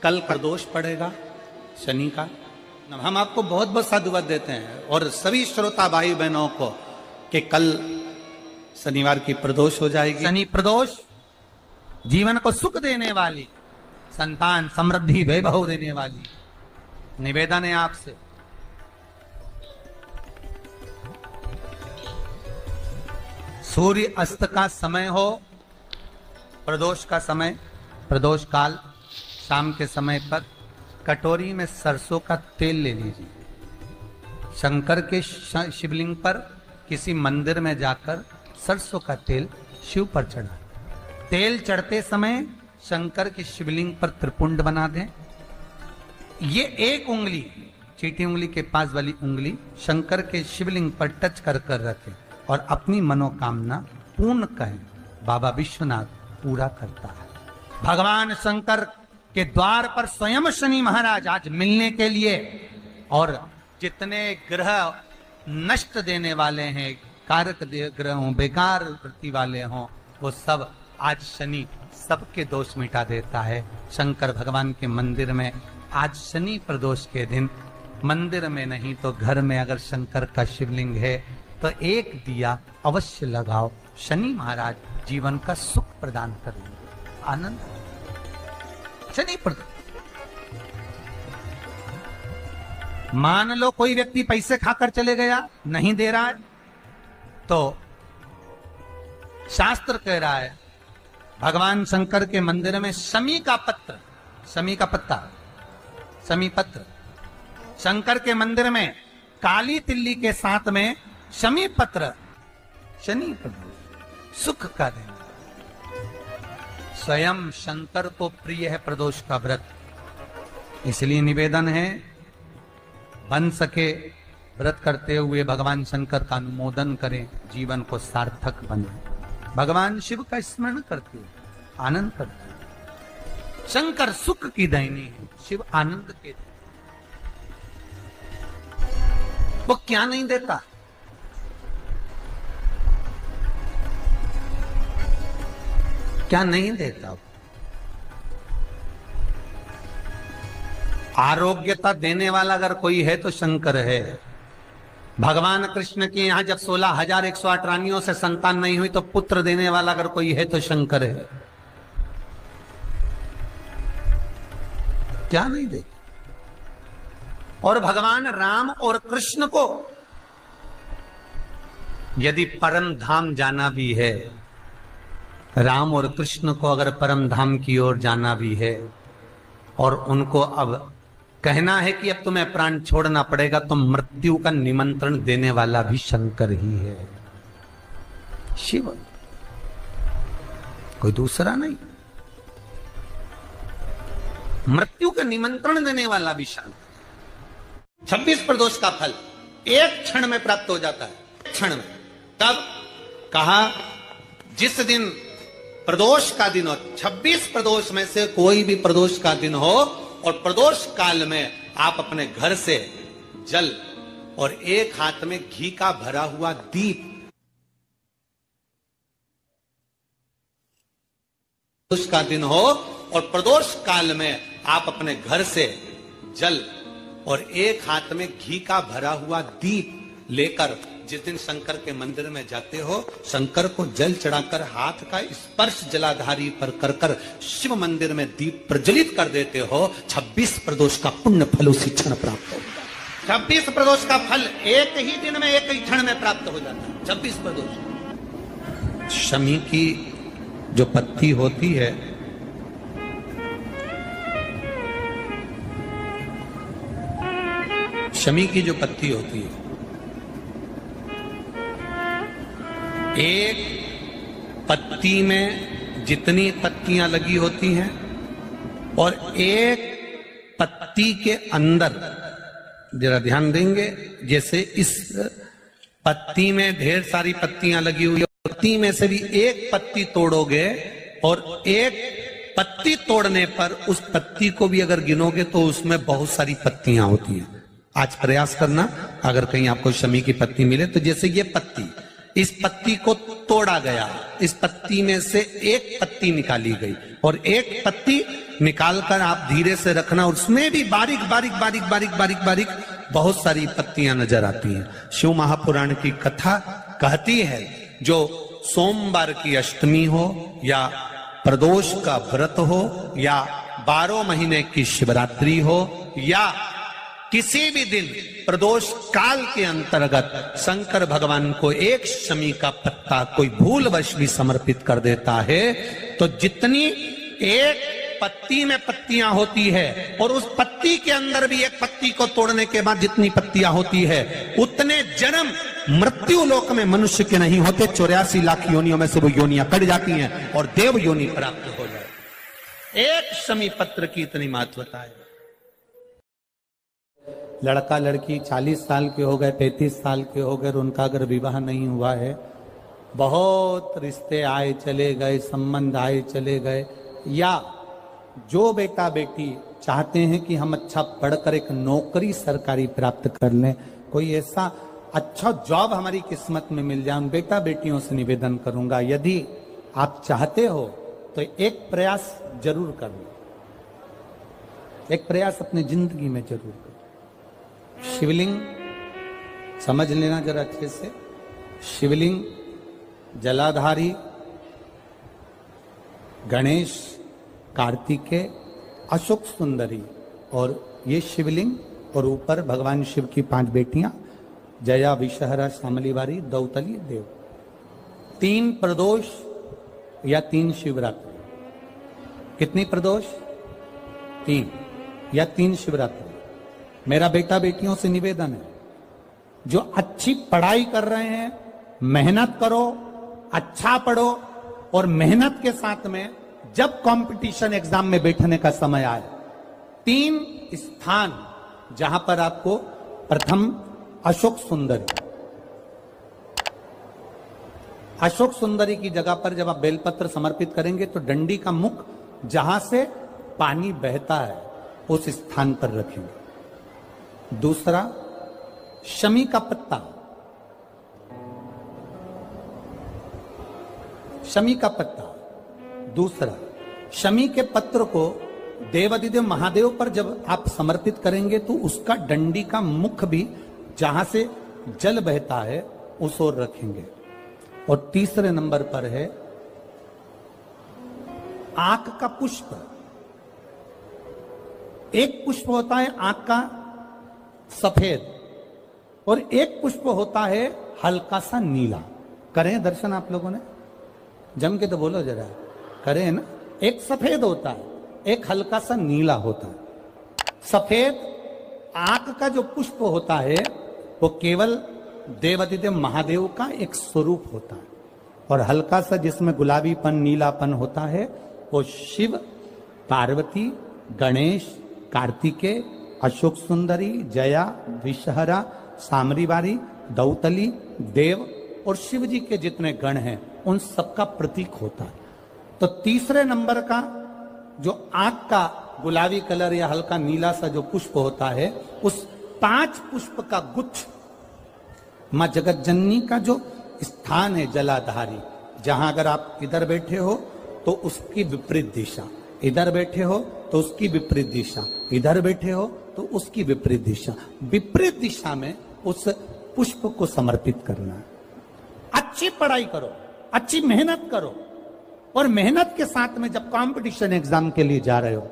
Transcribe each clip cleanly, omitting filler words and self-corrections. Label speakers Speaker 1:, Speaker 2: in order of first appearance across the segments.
Speaker 1: कल प्रदोष पड़ेगा शनि का। हम आपको बहुत बहुत साधुवाद देते हैं और सभी श्रोता भाई बहनों को कि कल शनिवार की प्रदोष हो जाएगी। शनि प्रदोष जीवन को सुख देने वाली, संतान समृद्धि वैभव देने वाली। निवेदन है आपसे, सूर्य अस्त का समय हो, प्रदोष का समय, प्रदोष काल, शाम के समय पर कटोरी में सरसों का तेल ले लीजिए। शंकर के शिवलिंग पर किसी मंदिर में जाकर सरसों का तेल शिव पर चढ़ा। तेल चढ़ते समय शंकर के शिवलिंग पर त्रिपुंड बना दें। ये एक उंगली, चीटी उंगली के पास वाली उंगली शंकर के शिवलिंग पर टच कर कर रखें और अपनी मनोकामना पूर्ण कहें। बाबा विश्वनाथ पूरा करता है। भगवान शंकर के द्वार पर स्वयं शनि महाराज आज मिलने के लिए, और जितने ग्रह नष्ट देने वाले हैं, कारक ग्रह हों, बेकार वृत्ति वाले हों, वो सब आज शनि सबके दोष मिटा देता है। शंकर भगवान के मंदिर में आज शनि प्रदोष के दिन, मंदिर में नहीं तो घर में अगर शंकर का शिवलिंग है तो एक दिया अवश्य लगाओ। शनि महाराज जीवन का सुख प्रदान करेंगे, आनंद। शनि प्रदोष, मान लो कोई व्यक्ति पैसे खाकर चले गया, नहीं दे रहा है, तो शास्त्र कह रहा है भगवान शंकर के मंदिर में शमी का पत्र, शमी का पत्ता, शमी पत्र, शंकर के मंदिर में काली तिल्ली के साथ में शमी पत्र, शनि प्रदोष सुख का दिन। स्वयं शंकर को प्रिय है प्रदोष का व्रत, इसलिए निवेदन है बन सके व्रत करते हुए भगवान शंकर का अनुमोदन करें, जीवन को सार्थक बने। भगवान शिव का स्मरण करते हुए आनंद करते हुए। शंकर सुख की दायिनी है, शिव आनंद के, वो क्या नहीं देता? क्या नहीं देता? आरोग्यता देने वाला अगर कोई है तो शंकर है। भगवान कृष्ण के यहां जब 16,108 रानियों से संतान नहीं हुई तो पुत्र देने वाला अगर कोई है तो शंकर है। क्या नहीं दे? और भगवान राम और कृष्ण को यदि परम धाम जाना भी है, राम और कृष्ण को अगर परम धाम की ओर जाना भी है और उनको अब कहना है कि अब तुम्हें प्राण छोड़ना पड़ेगा, तो मृत्यु का निमंत्रण देने वाला भी शंकर ही है, शिव, कोई दूसरा नहीं। मृत्यु का निमंत्रण देने वाला भी शंकर। 26 प्रदोष का फल एक क्षण में प्राप्त हो जाता है, क्षण में। तब कहा जिस दिन प्रदोष का दिन हो, 26 प्रदोष में से कोई भी प्रदोष का दिन हो और प्रदोष काल में आप अपने घर से जल और एक हाथ में घी का भरा हुआ दीप, प्रदोष का दिन हो और प्रदोष काल में आप अपने घर से जल और एक हाथ में घी का भरा हुआ दीप लेकर जिस दिन शंकर के मंदिर में जाते हो, शंकर को जल चढ़ाकर हाथ का स्पर्श जलाधारी पर कर कर शिव मंदिर में दीप प्रज्वलित कर देते हो, 26 प्रदोष का पुण्य फल उसी क्षण प्राप्त होगा। 26 प्रदोष का फल एक ही दिन में, एक ही क्षण में प्राप्त हो जाता है। 26 प्रदोष। शमी की जो पत्ती होती है, शमी की जो पत्ती होती है, एक पत्ती में जितनी पत्तियां लगी होती हैं और एक पत्ती के अंदर, जरा ध्यान देंगे, जैसे इस पत्ती में ढेर सारी पत्तियां लगी हुई है, पत्ती में से भी एक पत्ती तोड़ोगे और एक पत्ती तोड़ने पर उस पत्ती को भी अगर गिनोगे तो उसमें बहुत सारी पत्तियां होती हैं। आज प्रयास करना, अगर कहीं आपको शमी की पत्ती मिले तो जैसे ये पत्ती, इस पत्ती को तोड़ा गया, इस पत्ती में से एक पत्ती निकाली गई और एक पत्ती निकालकर आप धीरे से रखना, उसमें भी बारीक बारीक बारीक बारीक बारीक बारीक बहुत सारी पत्तियां नजर आती हैं। शिव महापुराण की कथा कहती है, जो सोमवार की अष्टमी हो या प्रदोष का व्रत हो या 12 महीने की शिवरात्रि हो या किसी भी दिन प्रदोष काल के अंतर्गत शंकर भगवान को एक शमी का पत्ता कोई भूलवश भी समर्पित कर देता है, तो जितनी एक पत्ती में पत्तियां होती है और उस पत्ती के अंदर भी एक पत्ती को तोड़ने के बाद जितनी पत्तियां होती है, उतने जन्म मृत्यु लोक में मनुष्य के नहीं होते। 84 लाख योनियों में से वो योनियां कट जाती हैं और देव योनि प्राप्त हो जाए। एक शमी पत्र की इतनी महत्वता है। लड़का लड़की 40 साल के हो गए, 35 साल के हो गए, उनका अगर विवाह नहीं हुआ है, बहुत रिश्ते आए चले गए, संबंध आए चले गए, या जो बेटा बेटी चाहते हैं कि हम अच्छा पढ़कर एक नौकरी सरकारी प्राप्त कर लें, कोई ऐसा अच्छा जॉब हमारी किस्मत में मिल जाए, उन बेटा बेटियों से निवेदन करूंगा, यदि आप चाहते हो तो एक प्रयास जरूर करना, एक प्रयास अपनी जिंदगी में जरूर करो। शिवलिंग समझ लेना जरा अच्छे से, शिवलिंग जलाधारी गणेश, कार्तिकेय, अशोक सुंदरी, और ये शिवलिंग, और ऊपर भगवान शिव की 5 बेटियां, जया, विषहरा, शामलीवारी, दौतली, देव। 3 प्रदोष या 3 शिवरात्रि। कितनी प्रदोष? 3 या 3 शिवरात्रि। मेरा बेटा बेटियों से निवेदन है, जो अच्छी पढ़ाई कर रहे हैं, मेहनत करो, अच्छा पढ़ो, और मेहनत के साथ में जब कंपटीशन एग्जाम में बैठने का समय आए, 3 स्थान जहां पर आपको, प्रथम अशोक सुंदरी, अशोक सुंदरी की जगह पर जब आप बेलपत्र समर्पित करेंगे तो डंडी का मुख जहां से पानी बहता है उस स्थान पर रखेंगे। दूसरा, शमी का पत्ता, शमी का पत्ता। दूसरा, शमी के पत्र को देवादिदेव महादेव पर जब आप समर्पित करेंगे तो उसका डंडी का मुख भी जहां से जल बहता है उस ओर रखेंगे। और तीसरे नंबर पर है आंख का पुष्प। एक पुष्प होता है आंख का सफेद, और एक पुष्प होता है हल्का सा नीला। करें दर्शन आप लोगों ने? जम के तो बोलो जरा, करें ना? एक सफेद होता है, एक हल्का सा नीला होता है। सफेद आंख का जो पुष्प होता है वो केवल देवादिदेव महादेव का एक स्वरूप होता है, और हल्का सा जिसमें गुलाबीपन, नीलापन होता है वो शिव, पार्वती, गणेश, कार्तिकेय, अशोक सुंदरी, जया, विषहरा, सामरीवारी, दौतली, देव और शिव जी के जितने गण हैं उन सबका प्रतीक होता है। तो तीसरे नंबर का जो आंख का गुलाबी कलर या हल्का नीला सा जो पुष्प होता है, उस 5 पुष्प का गुच्छ मां जगत जननी का जो स्थान है जलाधारी, जहां अगर आप इधर बैठे हो तो उसकी विपरीत दिशा, इधर बैठे हो तो उसकी विपरीत दिशा, इधर बैठे हो तो उसकी विपरीत दिशा, विपरीत दिशा में उस पुष्प को समर्पित करना है। अच्छी पढ़ाई करो, अच्छी मेहनत करो, और मेहनत के साथ में जब कंपटीशन एग्जाम के लिए जा रहे हो,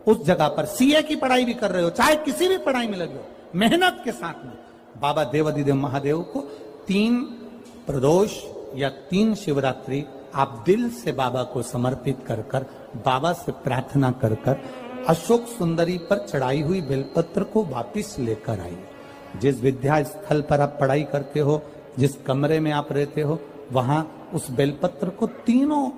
Speaker 1: उस जगह पर सीए की पढ़ाई भी कर रहे हो, चाहे किसी भी पढ़ाई में लगे हो, मेहनत के साथ में बाबा देवादिदेव महादेव को 3 प्रदोष या 3 शिवरात्रि आप दिल से बाबा को समर्पित कर कर, बाबा से प्रार्थना कर कर अशोक सुंदरी पर चढ़ाई हुई बेलपत्र को वापिस लेकर आइए। जिस विद्या स्थल पर आप पढ़ाई करते हो, जिस कमरे में आप रहते हो, वहां उस बेलपत्र को 3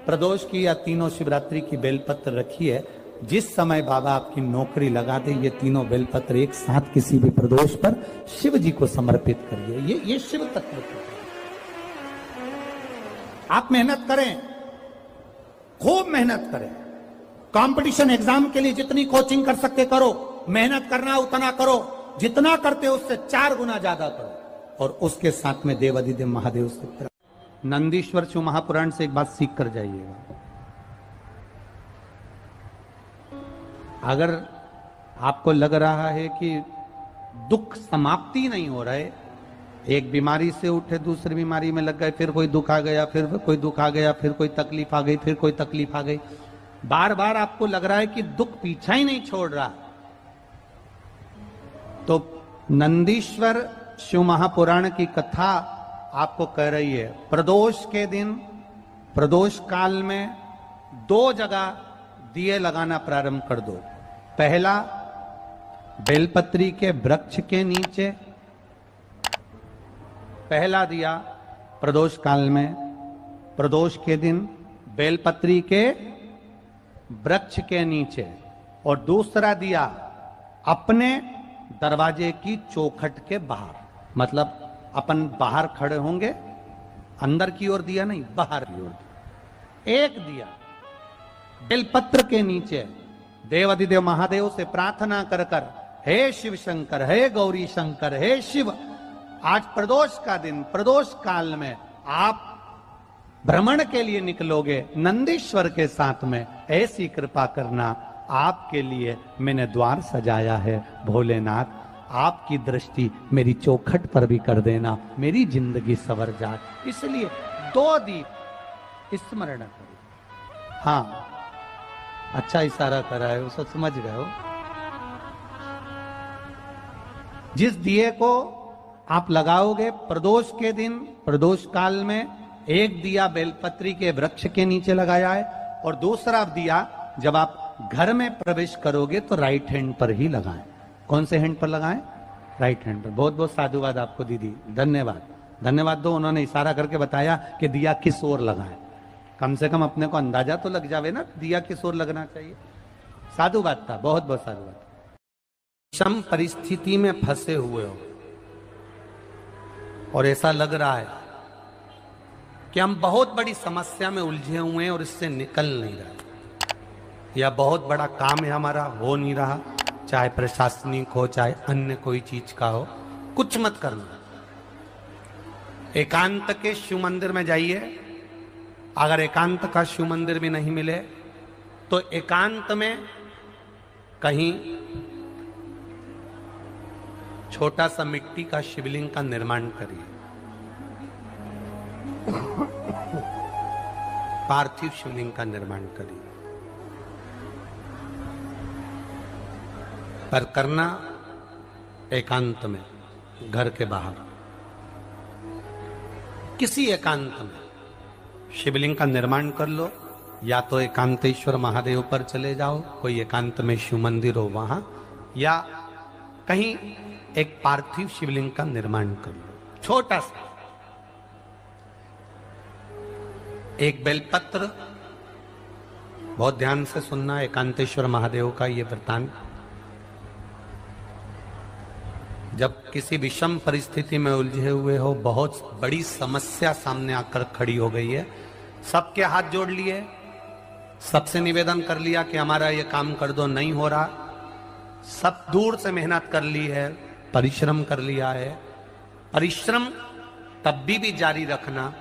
Speaker 1: प्रदोष की या 3 शिवरात्रि की बेलपत्र रखिए। जिस समय बाबा आपकी नौकरी लगा दे, ये 3 बेलपत्र एक साथ किसी भी प्रदोष पर शिव जी को समर्पित करिए। ये शिव तत्व है। आप मेहनत करें, खूब मेहनत करें, कंपटीशन एग्जाम के लिए जितनी कोचिंग कर सकते करो, मेहनत करना उतना करो, जितना करते हो उससे 4 गुना ज्यादा करो, और उसके साथ में देवादिदेव महादेव से नंदीश्वर शिव महापुराण से एक बात सीख कर जाइएगा। अगर आपको लग रहा है कि दुख समाप्ति नहीं हो रहे, एक बीमारी से उठे दूसरी बीमारी में लग गए, फिर कोई दुख आ गया, फिर कोई दुख आ गया, फिर कोई तकलीफ आ गई, फिर कोई तकलीफ आ गई, बार बार आपको लग रहा है कि दुख पीछा ही नहीं छोड़ रहा, तो नंदीश्वर शिव महापुराण की कथा आपको कह रही है, प्रदोष के दिन, प्रदोष काल में 2 जगह दिए लगाना प्रारंभ कर दो। पहला, बेलपत्री के वृक्ष के नीचे पहला दिया प्रदोष काल में, प्रदोष के दिन बेलपत्री के वृक्ष के नीचे, और दूसरा दिया अपने दरवाजे की चौखट के बाहर, मतलब अपन बाहर खड़े होंगे, अंदर की ओर दिया नहीं, बाहर की ओर। एक दिया बेलपत्र के नीचे देवाधिदेव महादेव से प्रार्थना कर कर, हे शिव शंकर, हे गौरी शंकर, हे शिव, आज प्रदोष का दिन, प्रदोष काल में आप भ्रमण के लिए निकलोगे नंदीश्वर के साथ में, ऐसी कृपा करना, आपके लिए मैंने द्वार सजाया है भोलेनाथ, आपकी दृष्टि मेरी चौखट पर भी कर देना, मेरी जिंदगी संवर जाए। इसलिए 2 दीप स्मरण करो। हाँ, अच्छा इशारा करा है, उसे समझ गए हो। जिस दिए को आप लगाओगे प्रदोष के दिन, प्रदोष काल में, एक दिया बेलपत्री के वृक्ष के नीचे लगाया है, और दूसरा दिया जब आप घर में प्रवेश करोगे तो राइट हैंड पर ही लगाएं। कौन से हैंड पर लगाएं? राइट हैंड पर। बहुत बहुत साधुवाद आपको दीदी, धन्यवाद, धन्यवाद दो, उन्होंने इशारा करके बताया कि दिया किस ओर लगाएं। कम से कम अपने को अंदाजा तो लग जावे ना, दिया किस ओर लगना चाहिए। साधुवाद था, बहुत बहुत साधुवाद। विषम परिस्थिति में फंसे हुए हो और ऐसा लग रहा है कि हम बहुत बड़ी समस्या में उलझे हुए हैं और इससे निकल नहीं रहे, या बहुत बड़ा काम है हमारा, हो नहीं रहा, चाहे प्रशासनिक हो चाहे अन्य कोई चीज का हो, कुछ मत करना। एकांत के शिव मंदिर में जाइए, अगर एकांत का शिव मंदिर भी नहीं मिले तो एकांत में कहीं छोटा सा मिट्टी का शिवलिंग का निर्माण करिए, पार्थिव शिवलिंग का निर्माण करिए, पर करना एकांत में, घर के बाहर। किसी एकांत में शिवलिंग का निर्माण कर लो, या तो एकांतेश्वर महादेव पर चले जाओ, कोई एकांत में शिव मंदिर हो वहां, या कहीं एक पार्थिव शिवलिंग का निर्माण कर लो, छोटा सा। एक बेलपत्र, बहुत ध्यान से सुनना, एकांतेश्वर महादेव का ये वृत्तांत। जब किसी विषम परिस्थिति में उलझे हुए हो, बहुत बड़ी समस्या सामने आकर खड़ी हो गई है, सबके हाथ जोड़ लिए, सबसे निवेदन कर लिया कि हमारा ये काम कर दो, नहीं हो रहा, सब दूर से मेहनत कर ली है, परिश्रम कर लिया है, परिश्रम तब भी जारी रखना।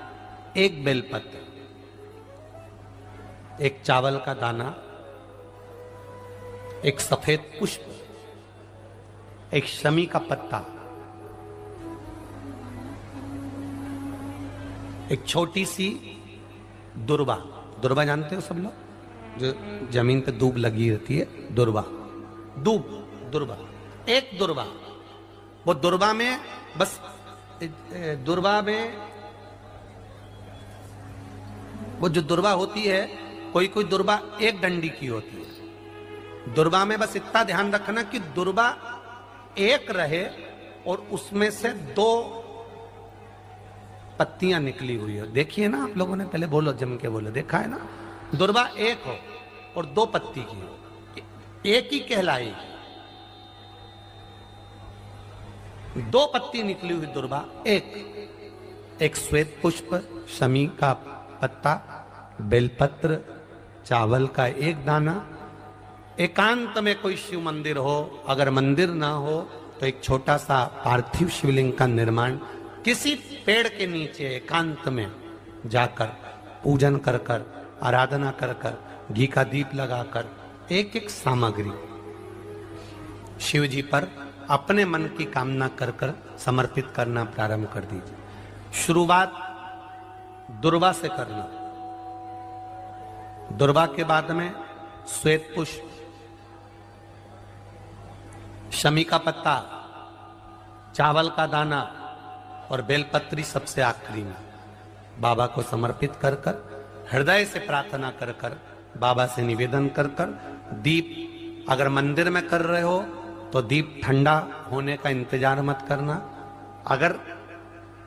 Speaker 1: एक बेलपत्र, एक चावल का दाना, एक सफेद पुष्प, एक शमी का पत्ता, एक छोटी सी दुर्वा, दुर्वा जानते हो सब लोग, जो जमीन पे दूब लगी रहती है, दुर्वा, दूब, दुर्वा, एक दुर्वा। वो दुर्वा में बस, दुर्वा में वो जो दुर्वा होती है, कोई कोई दुर्वा एक डंडी की होती है, दुर्वा में बस इतना ध्यान रखना कि दुर्वा एक रहे और उसमें से 2 पत्तियां निकली हुई हो। देखिए ना आप लोगों ने, पहले बोलो, जम के बोलो, देखा है ना, दुर्वा एक हो और 2 पत्ती की हो, एक ही कहलाएगी। 2 पत्ती निकली हुई दुर्वा, एक श्वेत पुष्प, शमी का पत्ता, बेलपत्र, चावल का एक दाना। एकांत में कोई शिव मंदिर हो, अगर मंदिर ना हो तो एक छोटा सा पार्थिव शिवलिंग का निर्माण किसी पेड़ के नीचे एकांत में जाकर पूजन कर कर, आराधना कर कर, घी का दीप लगाकर एक एक सामग्री शिव जी पर अपने मन की कामना कर कर समर्पित करना प्रारंभ कर दीजिए। शुरुआत दुर्वा से करना। दुर्वा के बाद में श्वेत पुष्प, शमी का पत्ता, चावल का दाना और बेलपत्री सबसे आखिरी में बाबा को समर्पित कर कर, हृदय से प्रार्थना कर कर, बाबा से निवेदन कर कर, दीप अगर मंदिर में कर रहे हो तो दीप ठंडा होने का इंतजार मत करना। अगर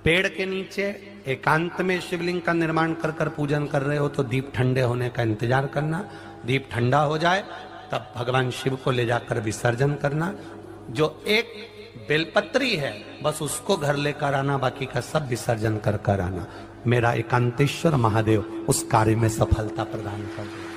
Speaker 1: पेड़ के नीचे एकांत में शिवलिंग का निर्माण कर कर पूजन कर रहे हो तो दीप ठंडे होने का इंतजार करना। दीप ठंडा हो जाए तब भगवान शिव को ले जाकर विसर्जन करना। जो एक बेलपत्री है बस उसको घर लेकर आना, बाकी का सब विसर्जन कर कर आना। मेरा एकांतेश्वर महादेव उस कार्य में सफलता प्रदान कर दे।